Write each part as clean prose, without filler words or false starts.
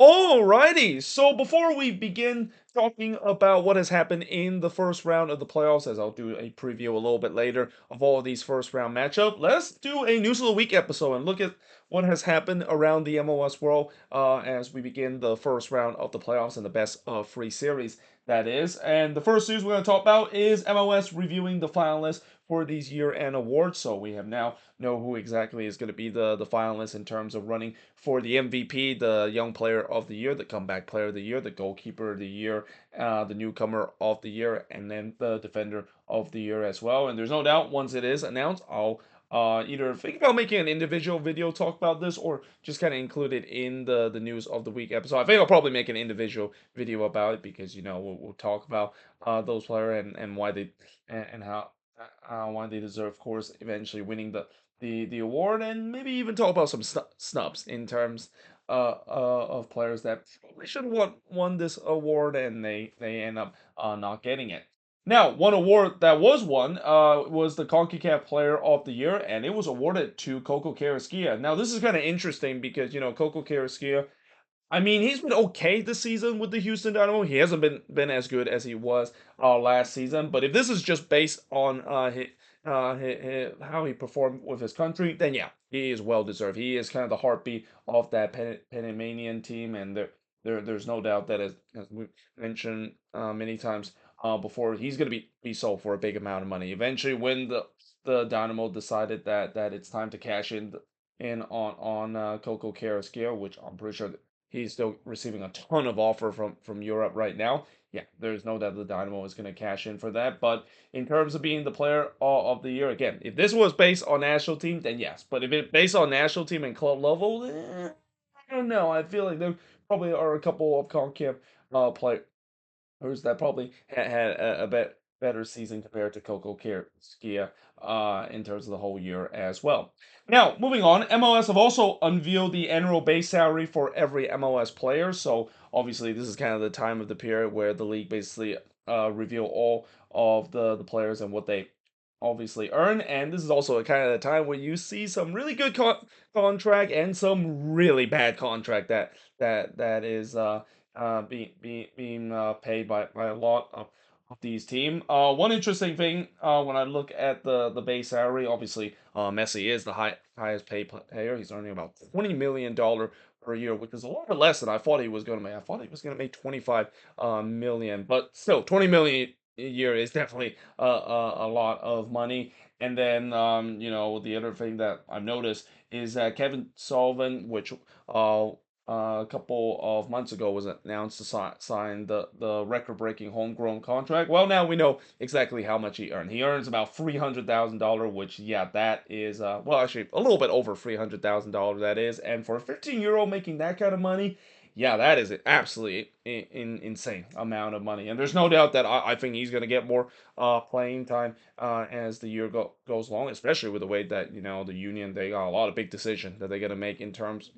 Alrighty, so before we begin talking about what has happened in the first round of the playoffs, as I'll do a preview a little bit later of all of these first round matchup, let's do a news of the week episode and look at what has happened around the MLS world as we begin the first round of the playoffs and the best of three series that is. And the first news we're going to talk about is MLS reviewing the finalists for these year-end awards. So we have now know who exactly is going to be the finalists in terms of running for the MVP, the Young Player of the Year, the Comeback Player of the Year, the Goalkeeper of the Year, the Newcomer of the Year, and then the Defender of the Year as well. And there's no doubt once it is announced, I'll either think about making an individual video talk about this or just kind of include it in the news of the week episode. I think I'll probably make an individual video about it because we'll talk about those players and why they and how why they deserve, of course, eventually winning the award, and maybe even talk about some snubs in terms of players that probably should have won this award and they end up not getting it. Now, one award that was won was the CONCACAF Player of the Year, and it was awarded to Coco Carrasquilla. Now, this is kind of interesting because, Coco Carrasquilla, I mean, he's been okay this season with the Houston Dynamo. He hasn't been as good as he was last season. But if this is just based on how he performed with his country, then yeah, he is well deserved. He is kind of the heartbeat of that Panamanian team, and there's no doubt that as we mentioned many times before, he's going to be sold for a big amount of money. Eventually, when the Dynamo decided that it's time to cash in on Coco Carrasquillo, which I'm pretty sure he's still receiving a ton of offer from Europe right now. Yeah, there's no doubt the Dynamo is going to cash in for that. But in terms of being the player of the year, again, if this was based on national team, then yes. But if it's based on national team and club level, I don't know. I feel like there probably are a couple of CONCACAF players that probably had a better season compared to Coco Skia in terms of the whole year as well. Now, moving on, MLS have also unveiled the annual base salary for every MLS player. So obviously, this is kind of the time of the period where the league basically reveal all of the players and what they obviously earn. And this is also a kind of the time where you see some really good contract and some really bad contract that is being paid by a lot of these teams. One interesting thing when I look at the base salary, obviously Messi is the highest paid player. He's earning about $20 million per year, which is a lot less than I thought he was going to make. I thought he was going to make 25 million, but still 20 million a year is definitely a lot of money. And then the other thing that I've noticed is that Kevin Sullivan, which a couple of months ago was announced to sign the record-breaking homegrown contract. Well, now we know exactly how much he earned. He earns about $300,000, which yeah, that is well, actually a little bit over $300,000 that is. And for a 15-year-old making that kind of money, yeah, that is an absolutely insane amount of money. And there's no doubt that I think he's going to get more playing time as the year goes along, especially with the way that the Union, they got a lot of big decisions that they're going to make in terms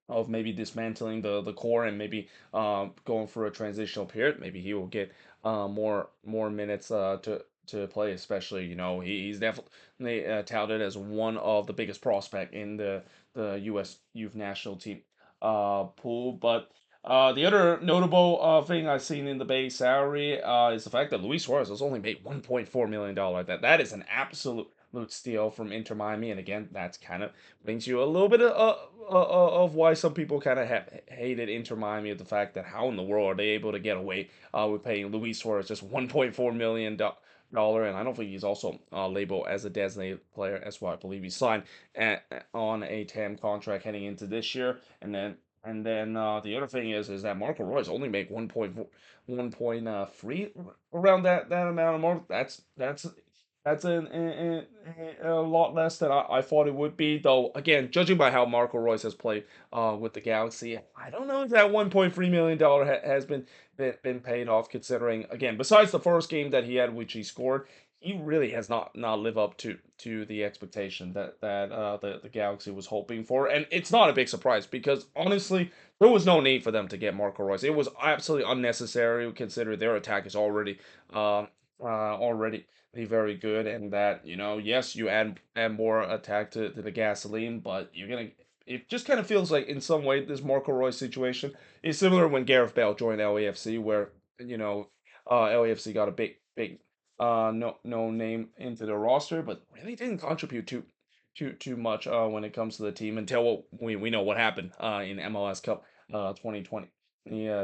of maybe dismantling the core and maybe going for a transitional period. Maybe he will get more minutes to play. Especially, he's definitely touted as one of the biggest prospect in the U.S. youth national team pool. But the other notable thing I've seen in the base salary is the fact that Luis Suarez has only made $1.4 million. That is an absolute steal from Inter Miami, and again, that's kind of brings you a little bit of why some people kind of hated Inter Miami, of the fact that how in the world are they able to get away with paying Luis Suarez just $1.4 million, and I don't think he's also labeled as a designated player as well. I believe he signed on a TAM contract heading into this year, and then the other thing is that Marco Royce only make 1.3 around that amount of money. That's a lot less than I thought it would be. Though again, judging by how Marco Royce has played with the Galaxy, I don't know if that $1.3 million has been paid off. Considering again, besides the first game that he had, which he scored, he really has not lived up to the expectation that the Galaxy was hoping for, and it's not a big surprise because honestly, there was no need for them to get Marco Royce. It was absolutely unnecessary, considering their attack is already very good, and that yes, you add more attack to the gasoline, but you're gonna it just kind of feels like in some way this Marco Royce situation is similar when Gareth Bale joined LAFC, where you know LAFC got a big no name into the roster, but really didn't contribute too much when it comes to the team until we know what happened in MLS Cup 2020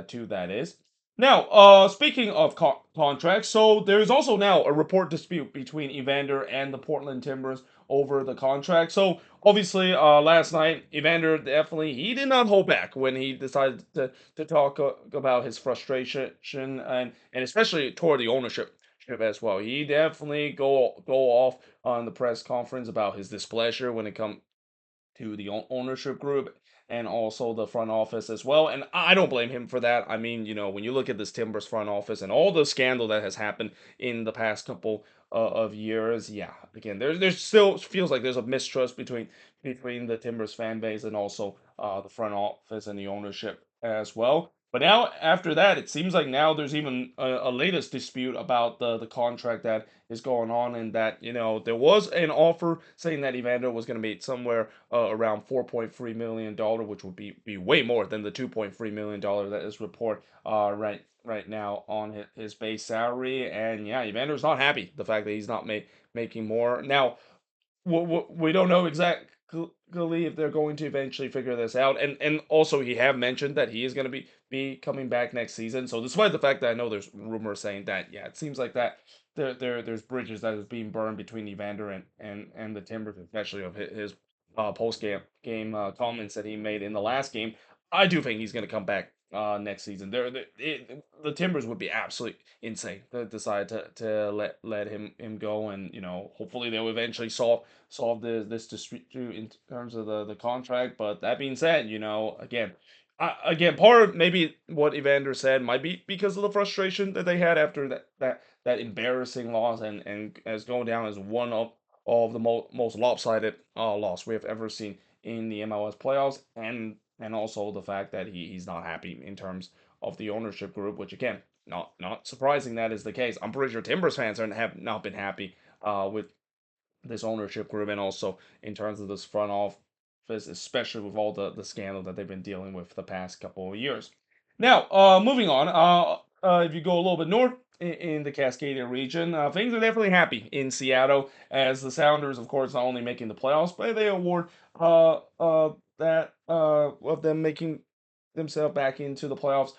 two that is. Now, speaking of contracts, so there's also now a report dispute between Evander and the Portland Timbers over the contract. So obviously, last night Evander definitely he did not hold back when he decided to talk about his frustration and especially toward the ownership as well. He definitely go off on the press conference about his displeasure when it comes to the ownership group and also the front office as well. And I don't blame him for that. I mean, when you look at this Timbers front office and all the scandal that has happened in the past couple of years, yeah, again, there's still feels like there's a mistrust between the Timbers fan base and also the front office and the ownership as well. But now after that, it seems like now there's even a latest dispute about the contract that is going on, and that there was an offer saying that Evander was going to be somewhere around $4.3 million, which would be way more than the $2.3 million that is report right now on his base salary. And yeah, Evander's not happy the fact that he's not making more now. We don't know exactly if they're going to eventually figure this out. And also he have mentioned that he is going to be coming back next season. So despite the fact that I know there's rumors saying that, yeah, it seems like that there's bridges that is being burned between Evander and the Timbers, especially of his post game comments that he made in the last game. I do think he's going to come back next season. The Timbers would be absolutely insane to decide to let him go, and hopefully they'll eventually solve this dispute in terms of the contract. But that being said, again, part of maybe what Evander said might be because of the frustration that they had after that embarrassing loss, and as going down as one of the most lopsided loss we have ever seen in the MLS playoffs, and also the fact that he's not happy in terms of the ownership group, which again, not surprising that is the case. I'm pretty sure Timbers fans have not been happy with this ownership group, and also in terms of this front office, especially with all the scandal that they've been dealing with the past couple of years. Now, moving on, if you go a little bit north in the Cascadia region, things are definitely happy in Seattle, as the Sounders, of course, not only making the playoffs, but they award that of them making themselves back into the playoffs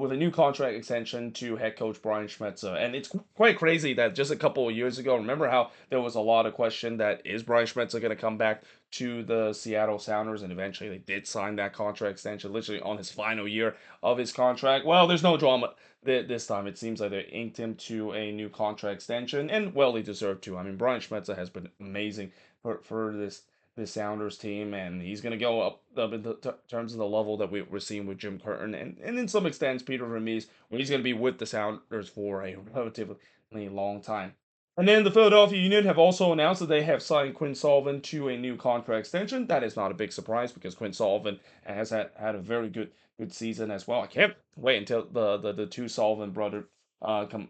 with a new contract extension to head coach Brian Schmetzer. And it's quite crazy that just a couple of years ago, remember how there was a lot of question that is Brian Schmetzer going to come back to the Seattle Sounders, and eventually they did sign that contract extension literally on his final year of his contract. Well, there's no drama this time. It seems like they inked him to a new contract extension, and well, they deserve to. I mean, Brian Schmetzer has been amazing for this Sounders team, and he's going to go up in terms of the level that we're seeing with Jim Curtin, and in some extents, Peter Vermees, where he's going to be with the Sounders for a relatively long time. And then the Philadelphia Union have also announced that they have signed Quinn Sullivan to a new contract extension. That is not a big surprise because Quinn Sullivan has had a very good season as well. I can't wait until the two Sullivan brothers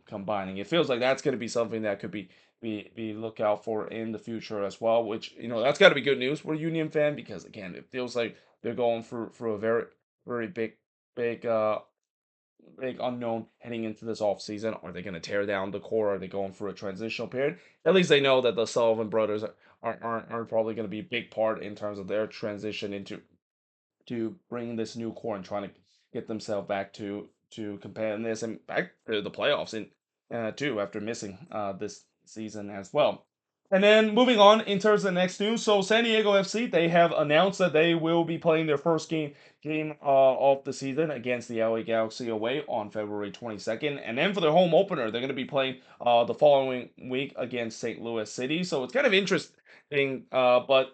combining. It feels like that's going to be something that could be look out for in the future as well. Which that's got to be good news for a Union fan, because again, it feels like they're going for a very big big unknown heading into this off season. Are they going to tear down the core? Are they going for a transitional period? At least they know that the Sullivan brothers aren't probably going to be a big part in terms of their transition into to bring this new core and trying to get themselves back to competitiveness and back to the playoffs in too, after missing this season as well. And then moving on in terms of the next news, so San Diego FC, they have announced that they will be playing their first game of the season against the LA Galaxy away on February 22nd, and then for their home opener, they're going to be playing the following week against St. Louis City. So it's kind of interesting, but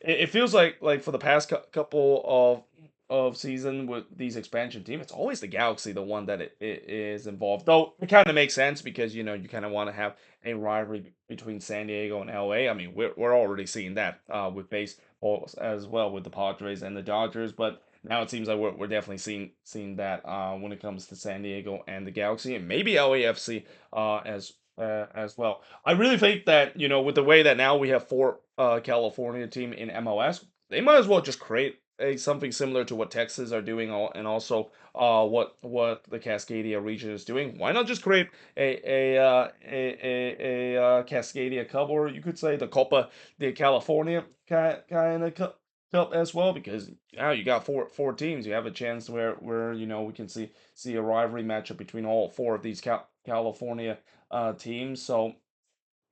it feels like for the past couple of season with these expansion teams, it's always the Galaxy, the one that it is involved. Though it kind of makes sense because you kind of want to have a rivalry between San Diego and LA. I mean, we're already seeing that with baseball as well with the Padres and the Dodgers, but now it seems like we're definitely seeing that when it comes to San Diego and the Galaxy, and maybe LAFC as well. I really think that with the way that now we have four California team in MLS, they might as well just create something similar to what Texas are doing, and also what the Cascadia region is doing. Why not just create a Cascadia Cup, or you could say the Copa de California kind of cup as well? Because now you got four teams. You have a chance where we can see a rivalry matchup between all four of these California teams. So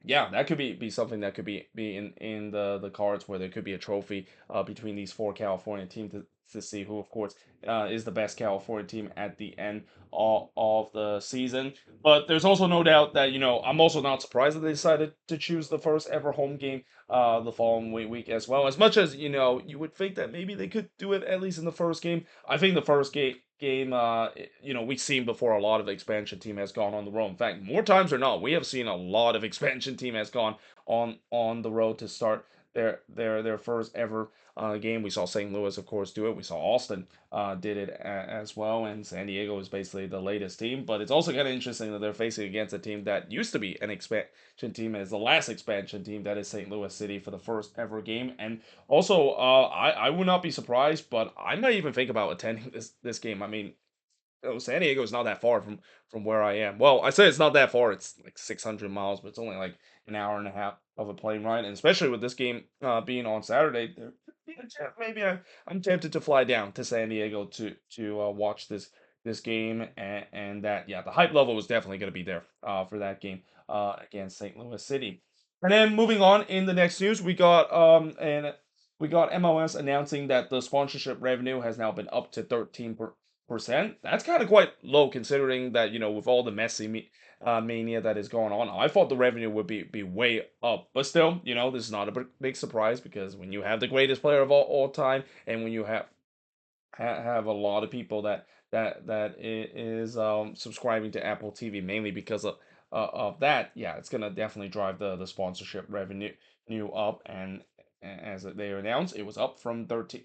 yeah, that could be something that could be in the cards, where there could be a trophy between these four California teams to see who, of course, is the best California team at the end of the season. But there's also no doubt that I'm also not surprised that they decided to choose the first ever home game the following week as well. As much as you would think that maybe they could do it at least in the first game. I think the first game, we've seen before a lot of expansion team has gone on the road. In fact, more times or not, we have seen a lot of expansion team has gone on the road to start their first ever game. We saw St. Louis, of course, do it. We saw Austin did it as well, and San Diego is basically the latest team. But it's also kind of interesting that they're facing against a team that used to be an expansion team, as the last expansion team, that is St. Louis City, for the first ever game. And also, I would not be surprised, but I might even think about attending this game. I mean, San Diego is not that far from where I am. Well, I say it's not that far. It's like 600 miles, but it's only like an hour and a half of a plane ride. And especially with this game being on Saturday, maybe I'm tempted to fly down to San Diego to watch this game. And that, yeah, the hype level was definitely going to be there for that game against St. Louis City. And then moving on in the next news, we got MLS announcing that the sponsorship revenue has now been up to 13%. That's kind of quite low, considering that with all the mania that is going on. I thought the revenue would be way up, but still, this is not a big surprise, because when you have the greatest player of all time, and when you have a lot of people that is subscribing to Apple TV, mainly because of that. Yeah, it's gonna definitely drive the sponsorship revenue up, and as they announced, it was up from 13%,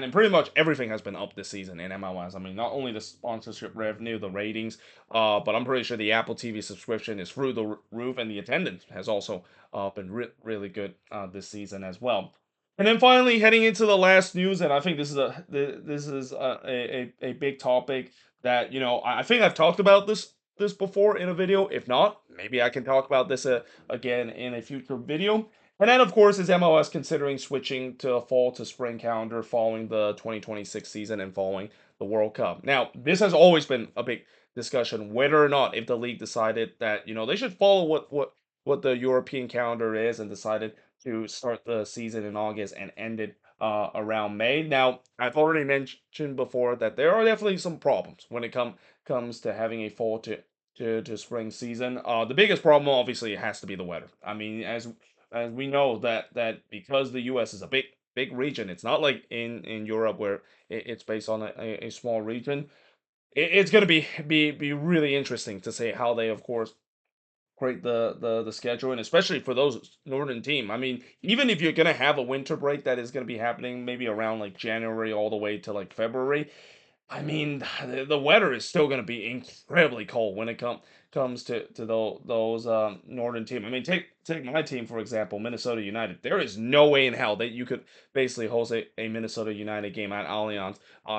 and pretty much everything has been up this season in MLS. I mean, not only the sponsorship revenue, the ratings, but I'm pretty sure the Apple TV subscription is through the roof, and the attendance has also been really good this season as well. And then finally, heading into the last news, and I think this is a big topic that I think I've talked about this before in a video. If not, maybe I can talk about this again in a future video. And then, of course, is MLS considering switching to a fall to spring calendar following the 2026 season and following the World Cup. Now, this has always been a big discussion, whether or not, if the league decided that they should follow what the European calendar is, and decided to start the season in August and end it around May. Now, I've already mentioned before that there are definitely some problems when it comes to having a fall to spring season. The biggest problem, obviously, has to be the weather. I mean, as we know that because the U.S. is a big region, it's not like in Europe, where it's based on a small region. It's going to be really interesting to see how they, of course, create the schedule, and especially for those northern team. I mean, even if you're gonna have a winter break that is gonna be happening maybe around like January all the way to like February, I mean, the weather is still going to be incredibly cold when it comes to those northern team. I mean, take my team for example, Minnesota United. There is no way in hell that you could basically host a Minnesota United game at Allianz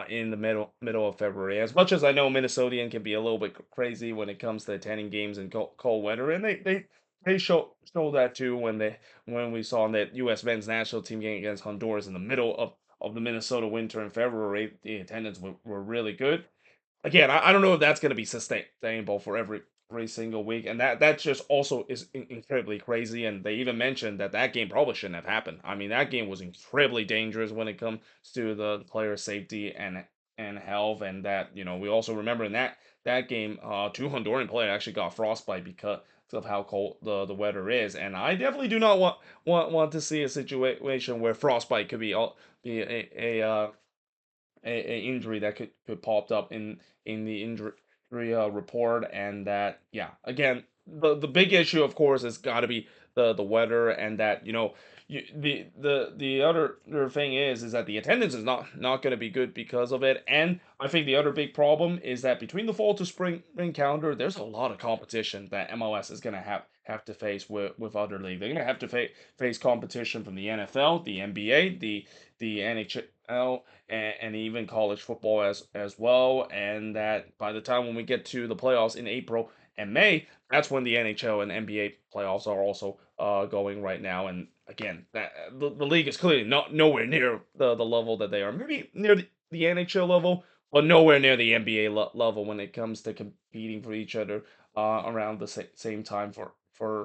in the middle of February. As much as I know Minnesotian can be a little bit crazy when it comes to attending games in cold weather, and they show that too when we saw that U.S. men's national team game against Honduras in the middle of the Minnesota winter in February. The attendance were really good. Again, I don't know if that's going to be sustainable for every single week, and that just also is incredibly crazy. And they even mentioned that game probably shouldn't have happened. I mean, that game was incredibly dangerous when it comes to the player safety and health, and that we also remember in that game, two Honduran players actually got frostbite because of how cold the weather is. And I definitely do not want to see a situation where frostbite could be a injury that could popped up in the injury report. And that, yeah, again, the big issue, of course, has got to be the weather, and that the other thing is that the attendance is not going to be good because of it. And I think the other big problem is that between the fall to spring calendar, there's a lot of competition that MLS is going to have to face with other leagues. They're going to have to face competition from the NFL, the NBA, the NHL, and even college football as well. And that by the time when we get to the playoffs in April and May, that's when the NHL and NBA playoffs are also going right now. And again, the league is clearly not nowhere near the level that they are. Maybe near the NHL level, but nowhere near the NBA level when it comes to competing for each other around the same time for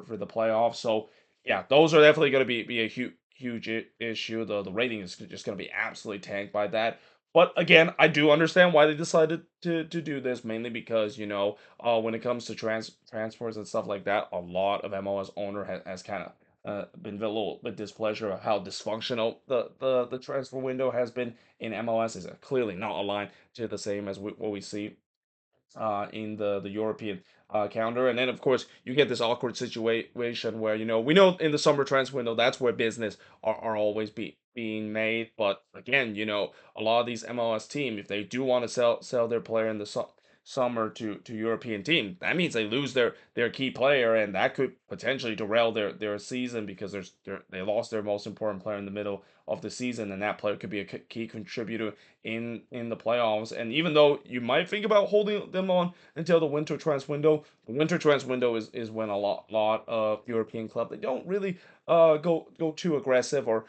the playoffs. So yeah, those are definitely going to be a huge issue. The rating is just going to be absolutely tanked by that. But again, I do understand why they decided to do this, mainly because when it comes to transfers and stuff like that, a lot of MLS owner has kind of been a little bit displeasure of how dysfunctional the transfer window has been in MLS. Is clearly not aligned to the same as what we see in the European calendar. And then, of course, you get this awkward situation where, we know in the summer transfer window, that's where business are always being made. But again, a lot of these MLS team, if they do want to sell their player in the summer to European team, that means they lose their key player, and that could potentially derail their season because they lost their most important player in the middle of the season, and that player could be a key contributor in the playoffs. And even though you might think about holding them on until the winter transfer window, the winter transfer window is when a lot of European clubs, they don't really go too aggressive or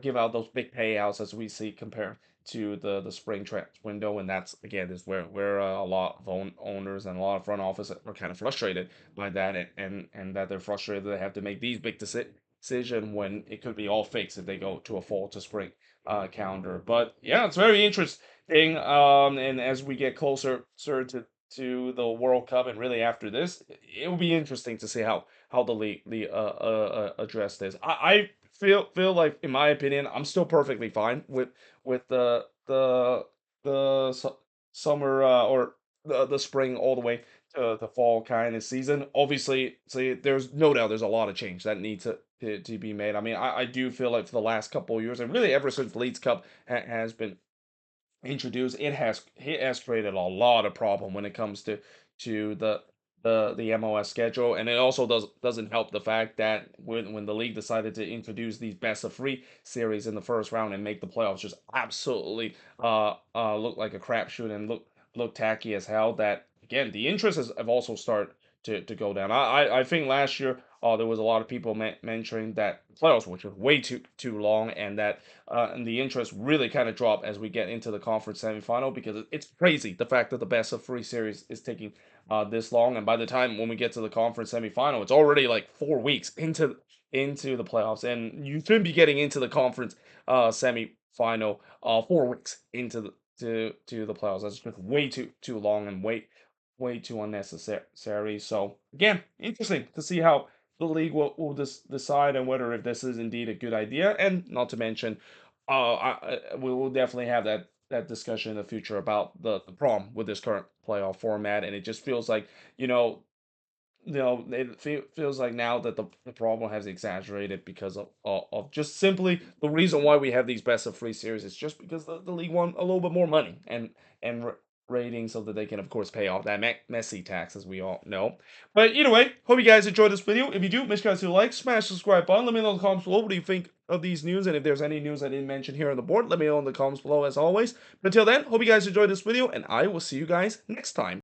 give out those big payouts as we see compared to the spring transfer window. And that's again is where a lot of owners and a lot of front office are kind of frustrated by that, and that they're frustrated that they have to make these big decision when it could be all fixed if they go to a fall to spring calendar. But yeah, it's very interesting. And as we get closer to the World Cup, and really after this, it will be interesting to see how the league address this. I feel like, in my opinion, I'm still perfectly fine with the summer or the spring all the way to fall kind of season. Obviously, see, there's no doubt there's a lot of change that needs to be made. I mean, I do feel like for the last couple of years, and really ever since the Leeds Cup has been introduced, it has created a lot of problem when it comes to the MLS schedule. And it also doesn't help the fact that when the league decided to introduce these best of three series in the first round and make the playoffs just absolutely look like a crapshoot and look tacky as hell, that again the interest have also started to go down. I think last year there was a lot of people mentioning that playoffs were just way too long, and that and the interest really kind of dropped as we get into the conference semifinal, because it's crazy the fact that the best of three series is taking this long. And by the time when we get to the conference semifinal, it's already like 4 weeks into the playoffs, and you shouldn't be getting into the conference semifinal 4 weeks into to the playoffs. That's just way too long and way too unnecessary. So again, interesting to see how the league will decide on whether if this is indeed a good idea. And not to mention, we will definitely have that discussion in the future about the problem with this current playoff format. And it just feels like, it feels like now that the problem has exaggerated because of just simply the reason why we have these best of three series is just because the league won a little bit more money and ratings, so that they can of course pay off that messy tax, as we all know. But either way, hope you guys enjoyed this video. If you do, make sure to like, smash the subscribe button. Let me know in the comments below what do you think of these news, and if there's any news I didn't mention here on the board, let me know in the comments below as always. But until then, hope you guys enjoyed this video, and I will see you guys next time.